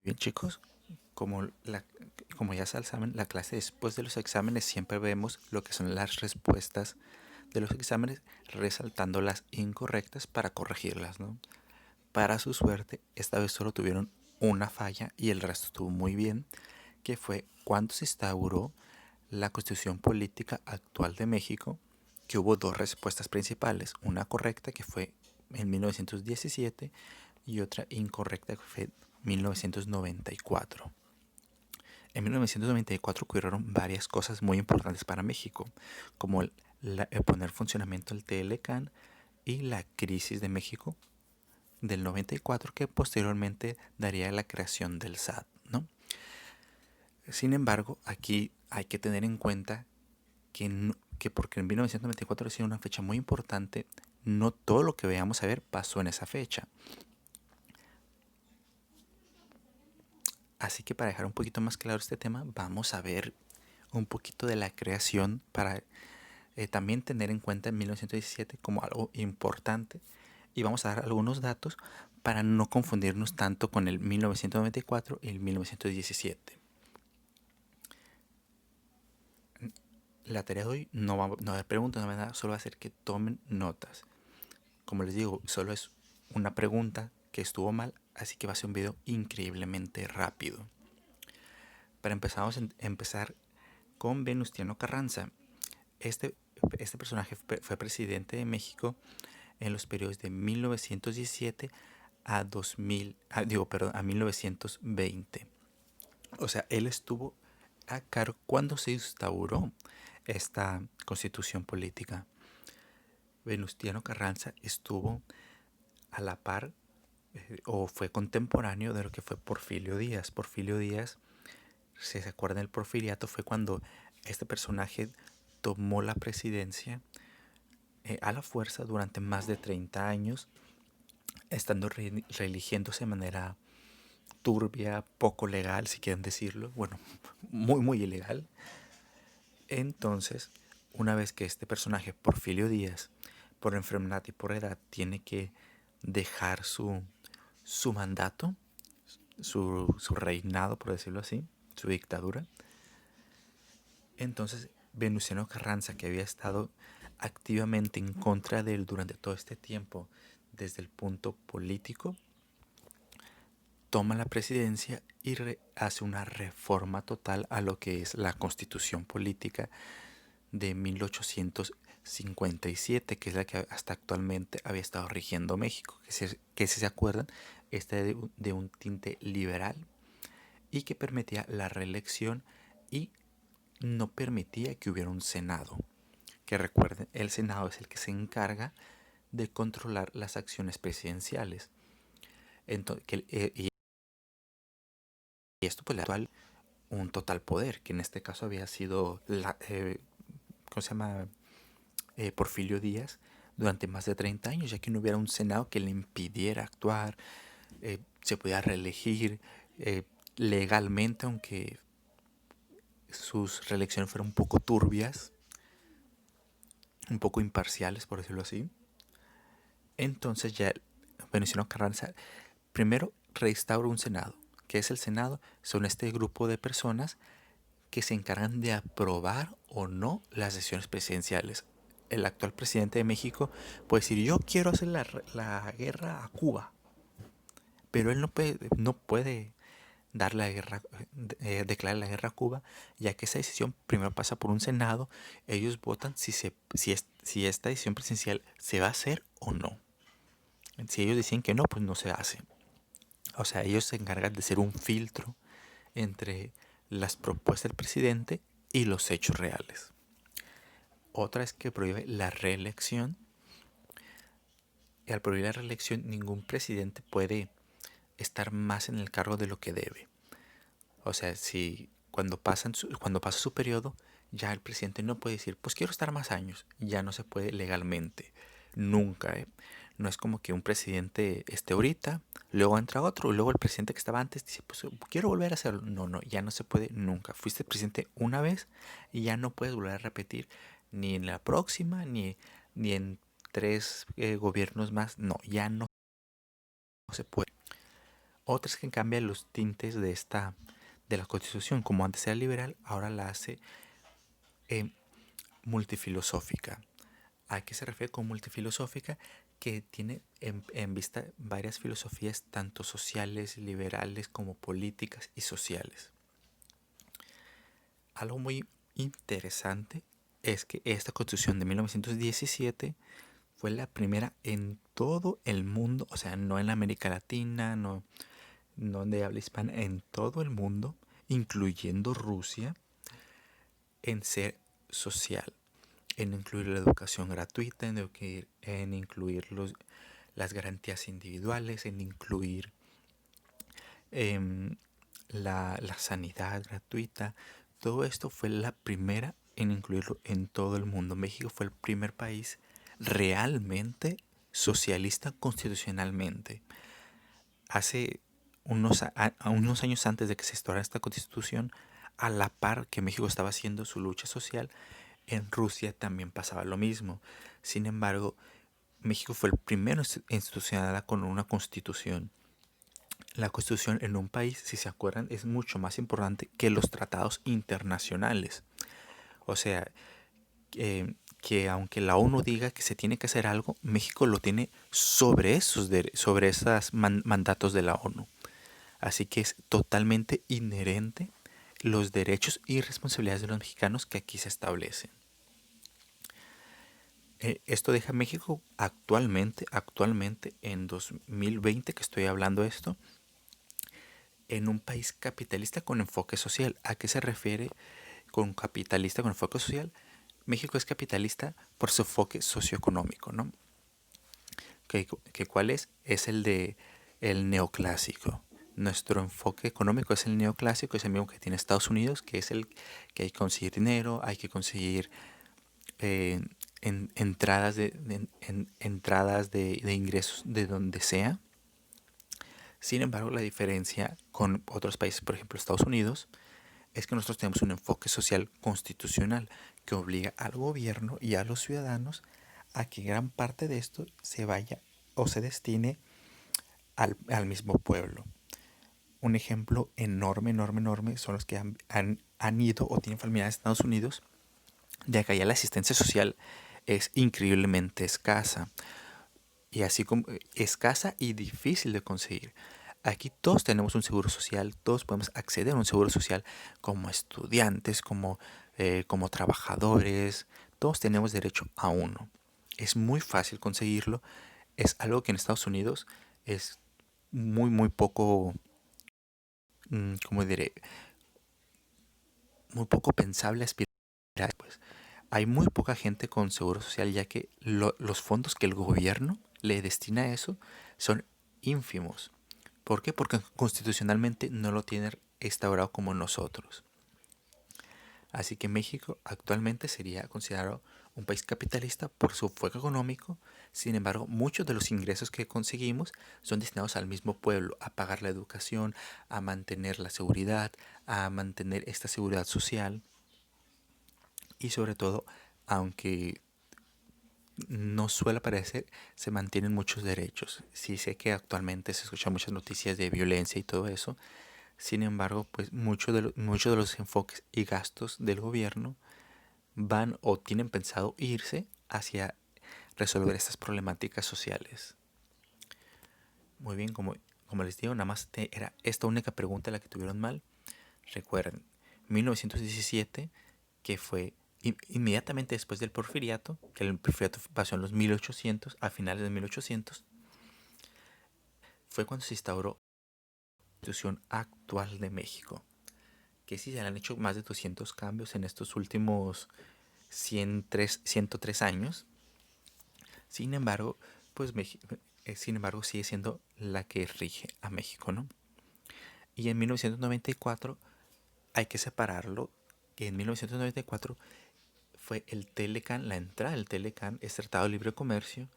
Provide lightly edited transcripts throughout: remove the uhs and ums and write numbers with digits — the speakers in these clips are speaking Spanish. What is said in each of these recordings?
Bien, chicos, como, la, como ya saben, la clase después de los exámenes siempre vemos lo que son las respuestas de los exámenes, resaltando las incorrectas para corregirlas, ¿no? Para su suerte, esta vez solo tuvieron una falla y el resto estuvo muy bien, que fue cuando se instauró la Constitución Política actual de México, que hubo dos respuestas principales, una correcta que fue en 1917 y otra incorrecta que fue 1994. En 1994 ocurrieron varias cosas muy importantes para México, como el poner en funcionamiento el TLCAN y la crisis de México del 94 que posteriormente daría la creación del SAT, ¿no? Sin embargo, aquí hay que tener en cuenta que porque en 1994 ha sido una fecha muy importante, no todo lo que veamos a ver pasó en esa fecha. Así que para dejar un poquito más claro este tema, vamos a ver un poquito de la creación para también tener en cuenta en 1917 como algo importante y vamos a dar algunos datos para no confundirnos tanto con el 1994 y el 1917. La tarea de hoy no va a haber preguntas, no va a nada, solo va a ser que tomen notas. Como les digo, solo es una pregunta que estuvo mal, así que va a ser un video increíblemente rápido. Para empezar, vamos a empezar con Venustiano Carranza. Este, este personaje fue presidente de México en los periodos de 1917 a 2000, a 1920. O sea, él estuvo a cargo cuando se instauró esta constitución política. Venustiano Carranza estuvo a la par o fue contemporáneo de lo que fue Porfirio Díaz. Porfirio Díaz, si se acuerdan del porfiriato, fue cuando este personaje tomó la presidencia a la fuerza durante más de 30 años, estando reeligiéndose de manera turbia, poco legal, si quieren decirlo, bueno, muy, muy ilegal. Entonces, una vez que este personaje, Porfirio Díaz, por enfermedad y por edad, tiene que dejar su mandato, su reinado, por decirlo así, su dictadura, entonces Venustiano Carranza, que había estado activamente en contra de él durante todo este tiempo, desde el punto político, toma la presidencia y hace una reforma total a lo que es la constitución política de 1857, que es la que hasta actualmente había estado rigiendo México, que si se acuerdan, está de un tinte liberal y que permitía la reelección y no permitía que hubiera un Senado. Que recuerden, el Senado es el que se encarga de controlar las acciones presidenciales. Entonces, y esto pues le da un total poder, que en este caso había sido ¿cómo se llama? Porfirio Díaz durante más de 30 años, ya que no hubiera un Senado que le impidiera actuar, se podía reelegir legalmente, aunque sus reelecciones fueron un poco turbias, un poco imparciales, por decirlo así. Entonces ya Venustiano Carranza primero restaura un Senado. ¿Qué es el Senado? Son este grupo de personas que se encargan de aprobar o no las decisiones presidenciales. El actual presidente de México puede decir, yo quiero hacer la guerra a Cuba, pero él no puede dar la guerra, declarar la guerra a Cuba, ya que esa decisión primero pasa por un Senado, ellos votan si esta decisión presidencial se va a hacer o no. Si ellos dicen que no, pues no se hace. O sea, ellos se encargan de ser un filtro entre las propuestas del presidente y los hechos reales. Otra es que prohíbe la reelección. Y al prohibir la reelección, ningún presidente puede estar más en el cargo de lo que debe. O sea, si cuando pasa su periodo, ya el presidente no puede decir, pues quiero estar más años. Ya no se puede legalmente. Nunca, ¿eh? No es como que un presidente esté ahorita, luego entra otro, y luego el presidente que estaba antes dice, pues quiero volver a hacerlo. No, no, ya no se puede nunca. Fuiste presidente una vez y ya no puedes volver a repetir ni en la próxima, ni en tres gobiernos más. No, ya no se puede. Otra es que cambia los tintes de la Constitución. Como antes era liberal, ahora la hace eh, multifilosófica. ¿A qué se refiere con multifilosófica? Que tiene en vista varias filosofías, tanto sociales, liberales, como políticas y sociales. Algo muy interesante es que esta constitución de 1917 fue la primera en todo el mundo, o sea, no en América Latina, no de habla hispana, en todo el mundo, incluyendo Rusia, en ser social, en incluir la educación gratuita, en incluir las garantías individuales, en incluir em, la sanidad gratuita. Todo esto fue la primera en incluirlo en todo el mundo. México fue el primer país realmente socialista constitucionalmente. Hace unos años antes de que se instaurara esta constitución, a la par que México estaba haciendo su lucha social, en Rusia también pasaba lo mismo. Sin embargo, México fue el primero institucional con una constitución. La constitución en un país, si se acuerdan, es mucho más importante que los tratados internacionales. O sea, que aunque la ONU diga que se tiene que hacer algo, México lo tiene sobre esos mandatos de la ONU. Así que es totalmente inherente los derechos y responsabilidades de los mexicanos que aquí se establecen. Esto deja a México actualmente en 2020 que estoy hablando esto, en un país capitalista con enfoque social. ¿A qué se refiere con capitalista con enfoque social? México es capitalista por su enfoque socioeconómico, ¿no? ¿Cuál es? Es el de el neoclásico. Nuestro enfoque económico es el neoclásico, es el mismo que tiene Estados Unidos, que es el que hay que conseguir dinero, hay que conseguir eh, entradas de ingresos de donde sea. Sin embargo, la diferencia con otros países, por ejemplo Estados Unidos, es que nosotros tenemos un enfoque social constitucional que obliga al gobierno y a los ciudadanos a que gran parte de esto se vaya o se destine al mismo pueblo. Un ejemplo enorme son los que han ido o tienen familiares en Estados Unidos, de que allá la asistencia social es increíblemente escasa. Y así como escasa y difícil de conseguir. Aquí todos tenemos un seguro social, todos podemos acceder a un seguro social como estudiantes, como trabajadores, todos tenemos derecho a uno. Es muy fácil conseguirlo, es algo que en Estados Unidos es muy poco, como diré, muy poco pensable aspirar. Pues hay muy poca gente con seguro social ya que los fondos que el gobierno le destina a eso son ínfimos. ¿Por qué? Porque constitucionalmente no lo tiene instaurado como nosotros. Así que México actualmente sería considerado un país capitalista por su enfoque económico. Sin embargo, muchos de los ingresos que conseguimos son destinados al mismo pueblo, a pagar la educación, a mantener la seguridad, a mantener esta seguridad social y sobre todo, aunque no suele parecer, se mantienen muchos derechos. Sí sé que actualmente se escuchan muchas noticias de violencia y todo eso. Sin embargo, pues muchos de los enfoques y gastos del gobierno van o tienen pensado irse hacia resolver estas problemáticas sociales. Muy bien, como les digo, nada más era esta única pregunta la que tuvieron mal. Recuerden, 1917, que fue inmediatamente después del porfiriato, que el porfiriato pasó en los 1800, a finales de 1800, fue cuando se instauró la Constitución actual de México. Que sí se han hecho más de 200 cambios en estos últimos 103 años. Sin embargo, pues sigue siendo la que rige a México, ¿no? Y en 1994 hay que separarlo, que en 1994 fue el Telecan, la entrada del Telecan, es Tratado de Libre Comercio,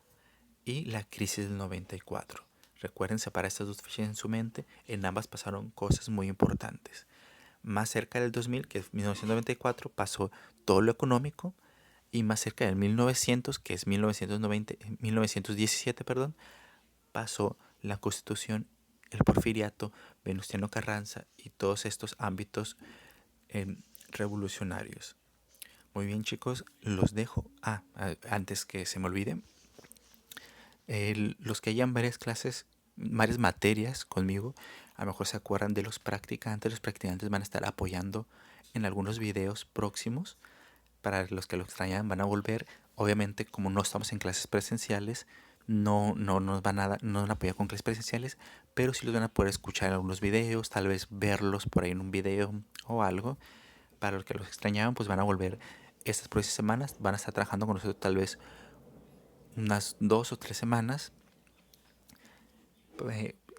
y la crisis del 94. Recuerden separar estas dos fechas en su mente, en ambas pasaron cosas muy importantes. Más cerca del 2000, que es 1994, pasó todo lo económico, y más cerca del 1900, que es 1917, perdón, pasó la Constitución el Porfiriato, Venustiano Carranza y todos estos ámbitos revolucionarios. Muy bien, chicos, los dejo. Antes que se me olvide, los que hayan varias clases, varias materias conmigo, a lo mejor se acuerdan de los practicantes. Los practicantes van a estar apoyando en algunos videos próximos. Para los que lo extrañan, van a volver. Obviamente, como no estamos en clases presenciales, no nos van a apoyar con clases presenciales, pero sí los van a poder escuchar en algunos videos, tal vez verlos por ahí en un video o algo. Para los que los extrañaban, pues van a volver estas próximas semanas. Van a estar trabajando con nosotros tal vez unas 2 o 3 semanas.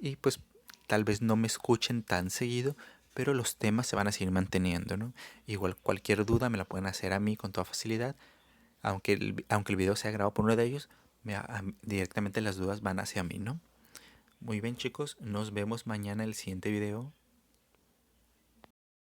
Y pues tal vez no me escuchen tan seguido, pero los temas se van a seguir manteniendo, ¿no? Igual cualquier duda me la pueden hacer a mí con toda facilidad. Aunque el video sea grabado por uno de ellos, directamente las dudas van hacia mí, ¿no? Muy bien, chicos, nos vemos mañana en el siguiente video.